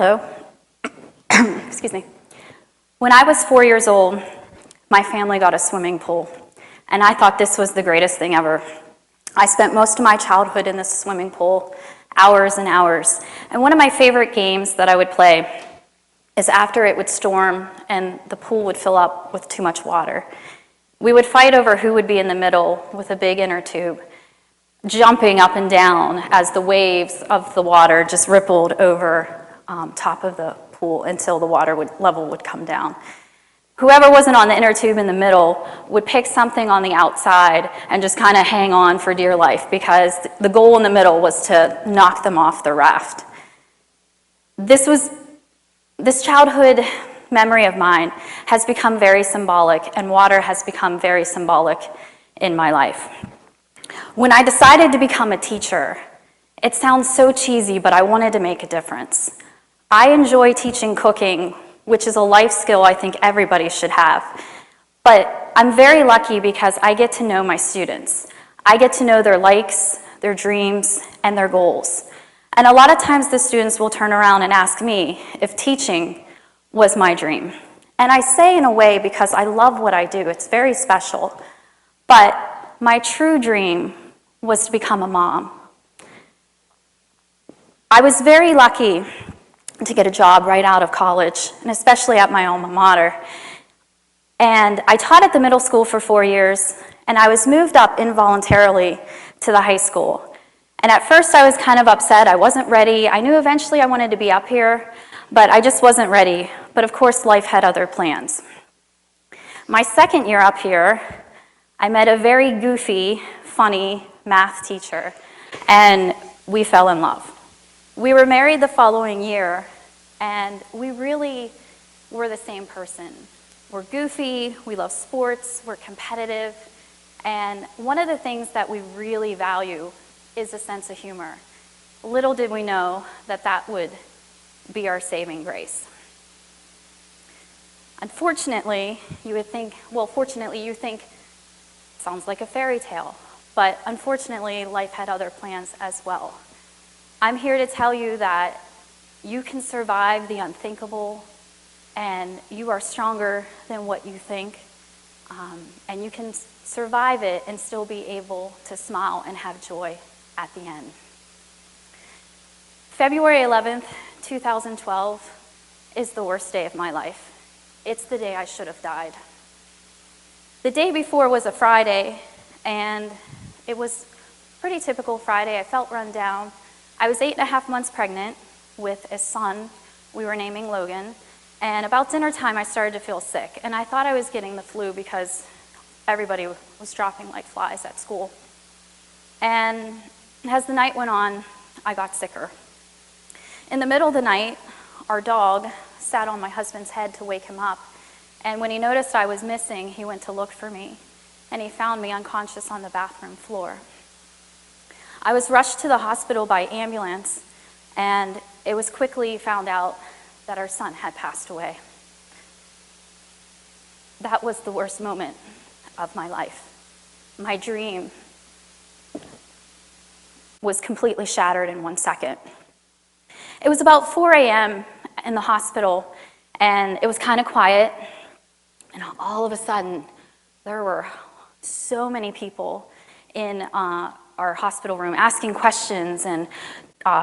Hello. Excuse me. When I was 4 years old, my family got a swimming pool, and I thought this was the greatest thing ever. I spent most of my childhood in this swimming pool, hours and hours. And one of my favorite games that I would play is after it would storm and the pool would fill up with too much water. We would fight over who would be in the middle with a big inner tube, jumping up and down as the waves of the water just rippled over top of the pool until the water level would come down. Whoever wasn't on the inner tube in the middle would pick something on the outside and just kind of hang on for dear life, because the goal in the middle was to knock them off the raft. This childhood memory of mine has become very symbolic, and water has become very symbolic in my life. When I decided to become a teacher, it sounds so cheesy, but I wanted to make a difference. I enjoy teaching cooking, which is a life skill I think everybody should have. But I'm very lucky because I get to know my students. I get to know their likes, their dreams, and their goals. And a lot of times the students will turn around and ask me if teaching was my dream. And I say in a way because I love what I do. It's very special. But my true dream was to become a mom. I was very lucky to get a job right out of college, and especially at my alma mater. And I taught at the middle school for 4 years, and I was moved up involuntarily to the high school. And at first I was kind of upset. I wasn't ready. I knew eventually I wanted to be up here, but I just wasn't ready. But of course, life had other plans. My second year up here, I met a very goofy, funny math teacher, and we fell in love. We were married the following year, and we really were the same person. We're goofy, we love sports, we're competitive, and one of the things that we really value is a sense of humor. Little did we know that that would be our saving grace. Unfortunately, you would think, well, fortunately, you think, sounds like a fairy tale, but unfortunately, life had other plans as well. I'm here to tell you that you can survive the unthinkable, and you are stronger than what you think, and you can survive it and still be able to smile and have joy at the end. February 11th, 2012 is the worst day of my life. It's the day I should have died. The day before was a Friday, and it was a pretty typical Friday. I felt run down. I was 8.5 months pregnant with a son we were naming Logan, and about dinner time I started to feel sick, and I thought I was getting the flu because everybody was dropping like flies at school. And as the night went on, I got sicker. In the middle of the night, our dog sat on my husband's head to wake him up, and when he noticed I was missing, he went to look for me, and he found me unconscious on the bathroom floor. I was rushed to the hospital by ambulance, and it was quickly found out that our son had passed away. That was the worst moment of my life. My dream was completely shattered in 1 second. It was about 4 a.m. in the hospital, and it was kind of quiet, and all of a sudden, there were so many people in our hospital room asking questions, and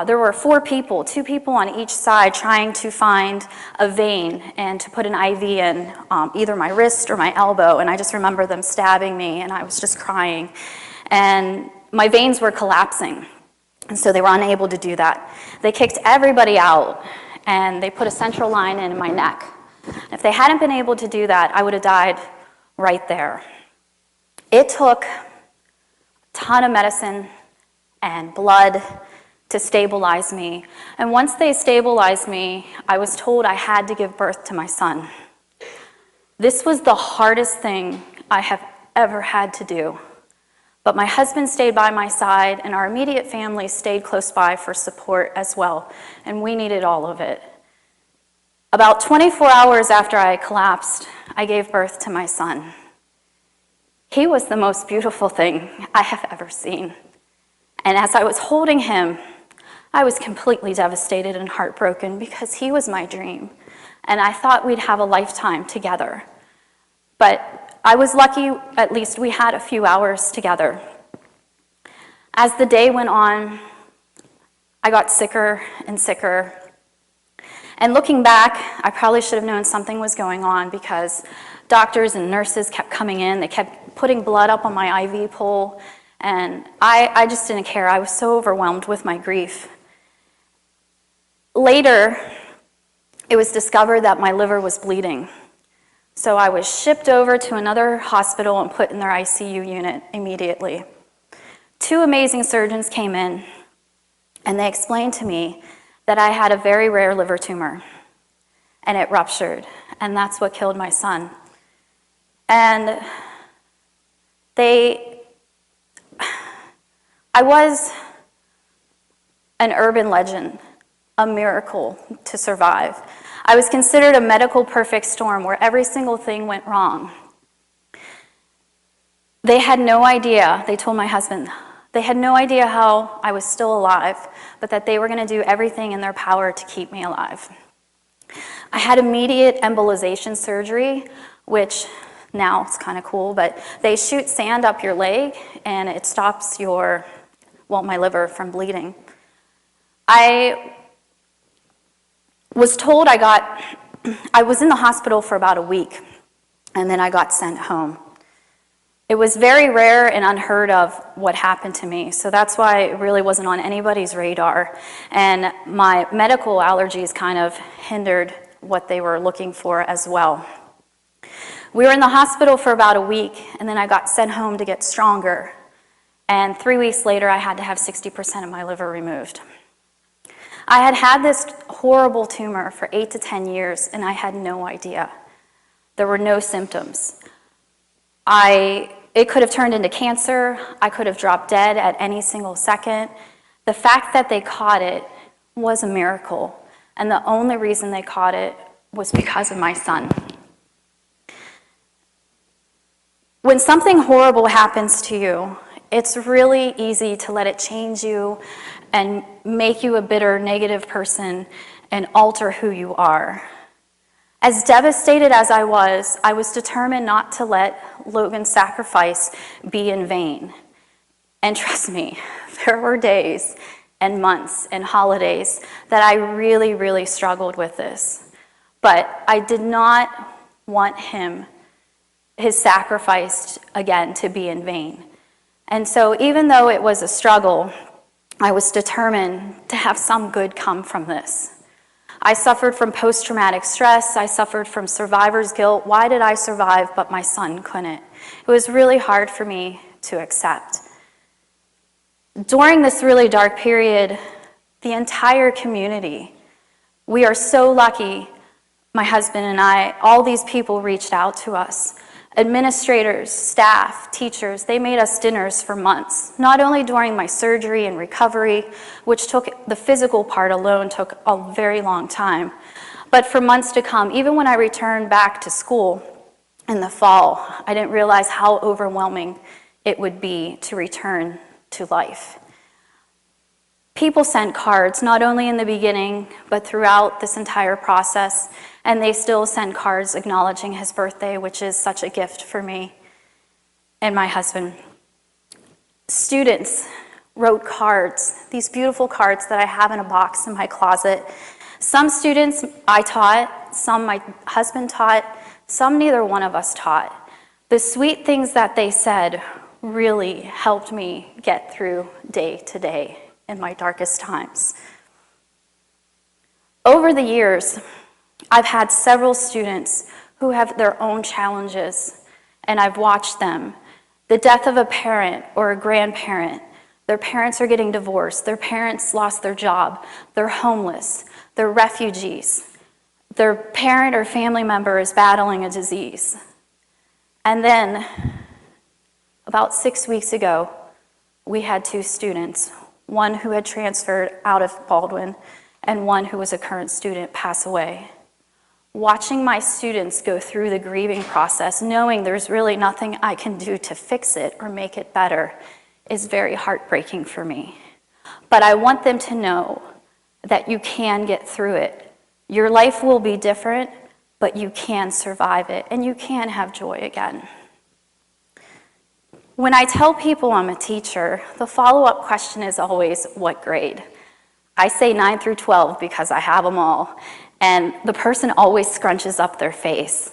there were 4 people, 2 people on each side trying to find a vein and to put an IV in either my wrist or my elbow, and I just remember them stabbing me, and I was just crying. And my veins were collapsing, and so they were unable to do that. They kicked everybody out, and they put a central line in my neck. If they hadn't been able to do that, I would have died right there. It took a ton of medicine and blood to stabilize me. And once they stabilized me, I was told I had to give birth to my son. This was the hardest thing I have ever had to do. But my husband stayed by my side, and our immediate family stayed close by for support as well, and we needed all of it. About 24 hours after I collapsed, I gave birth to my son. He was the most beautiful thing I have ever seen. And as I was holding him, I was completely devastated and heartbroken because he was my dream, and I thought we'd have a lifetime together. But I was lucky, at least we had a few hours together. As the day went on, I got sicker and sicker. And looking back, I probably should have known something was going on because doctors and nurses kept coming in. They kept putting blood up on my IV pole, and I just didn't care. I was so overwhelmed with my grief. Later, it was discovered that my liver was bleeding. So I was shipped over to another hospital and put in their ICU unit immediately. 2 amazing surgeons came in, and they explained to me that I had a very rare liver tumor, and it ruptured, and that's what killed my son. And I was an urban legend, a miracle to survive. I was considered a medical perfect storm where every single thing went wrong. They had no idea, they told my husband, they had no idea how I was still alive, but that they were going to do everything in their power to keep me alive. I had immediate embolization surgery, which now it's kind of cool, but they shoot sand up your leg and it stops my liver from bleeding. I was told I was in the hospital for about a week, and then I got sent home. It was very rare and unheard of what happened to me, so that's why it really wasn't on anybody's radar, and my medical allergies kind of hindered what they were looking for as well. We were in the hospital for about a week, and then I got sent home to get stronger, and 3 weeks later I had to have 60% of my liver removed. I had had this horrible tumor for 8 to 10 years, and I had no idea. There were no symptoms. It could have turned into cancer. I could have dropped dead at any single second. The fact that they caught it was a miracle, and the only reason they caught it was because of my son. When something horrible happens to you, it's really easy to let it change you and make you a bitter, negative person and alter who you are. As devastated as I was determined not to let Logan's sacrifice be in vain. And trust me, there were days and months and holidays that I really, really struggled with this. But I did not want his sacrifice again to be in vain. And so even though it was a struggle, I was determined to have some good come from this. I suffered from post-traumatic stress. I suffered from survivor's guilt. Why did I survive but my son couldn't? It was really hard for me to accept. During this really dark period, the entire community, we are so lucky, my husband and I, all these people reached out to us. Administrators, staff, teachers, they made us dinners for months, not only during my surgery and recovery, which the physical part alone took a very long time, but for months to come. Even when I returned back to school in the fall, I didn't realize how overwhelming it would be to return to life. People sent cards, not only in the beginning, but throughout this entire process, and they still send cards acknowledging his birthday, which is such a gift for me and my husband. Students wrote cards, these beautiful cards that I have in a box in my closet. Some students I taught, some my husband taught, some neither one of us taught. The sweet things that they said really helped me get through day to day in my darkest times. Over the years, I've had several students who have their own challenges, and I've watched them. The death of a parent or a grandparent, their parents are getting divorced, their parents lost their job, they're homeless, they're refugees, their parent or family member is battling a disease. And then, about 6 weeks ago, we had 2 students, one who had transferred out of Baldwin and one who was a current student pass away. Watching my students go through the grieving process, knowing there's really nothing I can do to fix it or make it better, is very heartbreaking for me. But I want them to know that you can get through it. Your life will be different, but you can survive it, and you can have joy again. When I tell people I'm a teacher, the follow-up question is always, what grade? I say 9 through 12 because I have them all, and the person always scrunches up their face.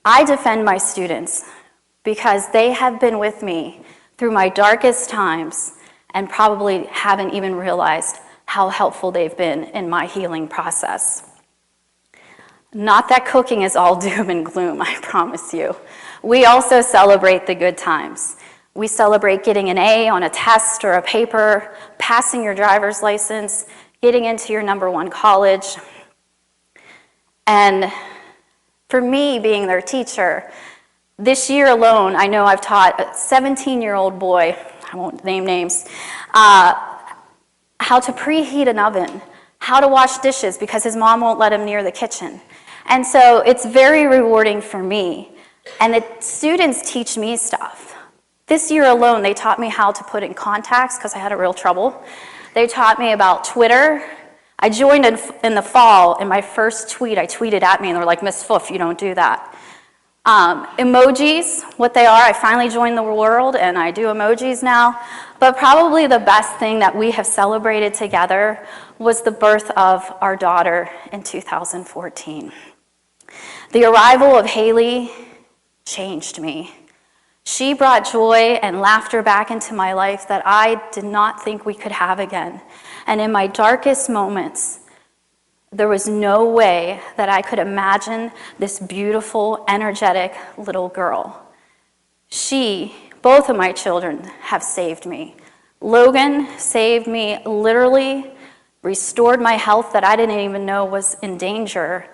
I defend my students because they have been with me through my darkest times and probably haven't even realized how helpful they've been in my healing process. Not that cooking is all doom and gloom, I promise you. We also celebrate the good times. We celebrate getting an A on a test or a paper, passing your driver's license, getting into your #1 college. And for me, being their teacher, this year alone, I know I've taught a 17-year-old boy, I won't name names, how to preheat an oven, how to wash dishes because his mom won't let him near the kitchen. And so it's very rewarding for me. And the students teach me stuff. This year alone, they taught me how to put in contacts because I had a real trouble. They taught me about Twitter. I joined in the fall, and my first tweet, I tweeted at me, and they were like, Miss Foof, you don't do that. Emojis, what they are, I finally joined the world, and I do emojis now. But probably the best thing that we have celebrated together was the birth of our daughter in 2014. The arrival of Haley changed me. She brought joy and laughter back into my life that I did not think we could have again. And in my darkest moments, there was no way that I could imagine this beautiful, energetic little girl. Both of my children have saved me. Logan saved me literally, restored my health that I didn't even know was in danger,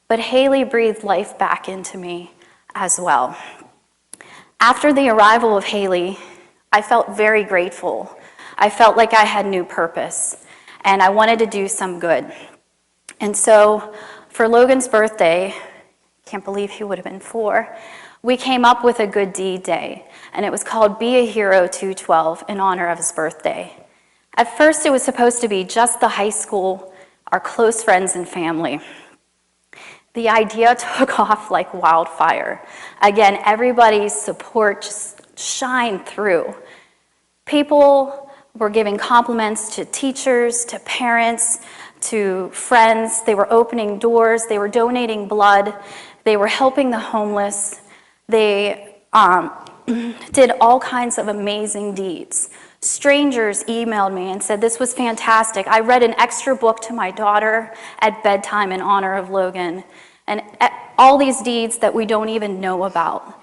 but Haley breathed life back into me as well. After the arrival of Haley, I felt very grateful. I felt like I had new purpose, and I wanted to do some good. And so for Logan's birthday, can't believe he would have been 4, we came up with a good deed day, and it was called Be a Hero 212 in honor of his birthday. At first, it was supposed to be just the high school, our close friends and family. The idea took off like wildfire. Again, everybody's support just shined through. People were giving compliments to teachers, to parents, to friends. They were opening doors. They were donating blood. They were helping the homeless. They did all kinds of amazing deeds. Strangers emailed me and said, this was fantastic. I read an extra book to my daughter at bedtime in honor of Logan. And all these deeds that we don't even know about.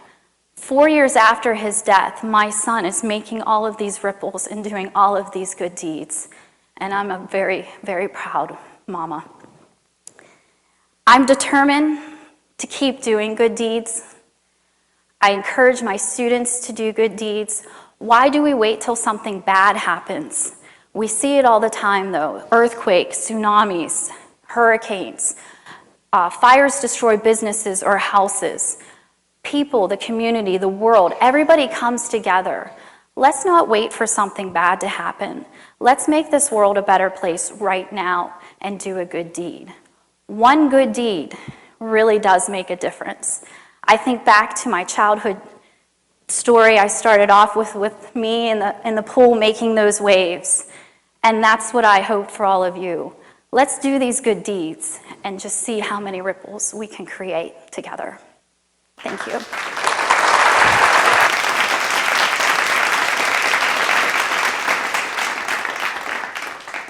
4 years after his death, my son is making all of these ripples and doing all of these good deeds. And I'm a very, very proud mama. I'm determined to keep doing good deeds. I encourage my students to do good deeds. Why do we wait till something bad happens? We see it all the time, though. Earthquakes, tsunamis, hurricanes. Fires destroy businesses or houses. People, the community, the world, everybody comes together. Let's not wait for something bad to happen. Let's make this world a better place right now and do a good deed. One good deed really does make a difference. I think back to my childhood story I started off with me in the pool making those waves. And that's what I hope for all of you. Let's do these good deeds and just see how many ripples we can create together. Thank you.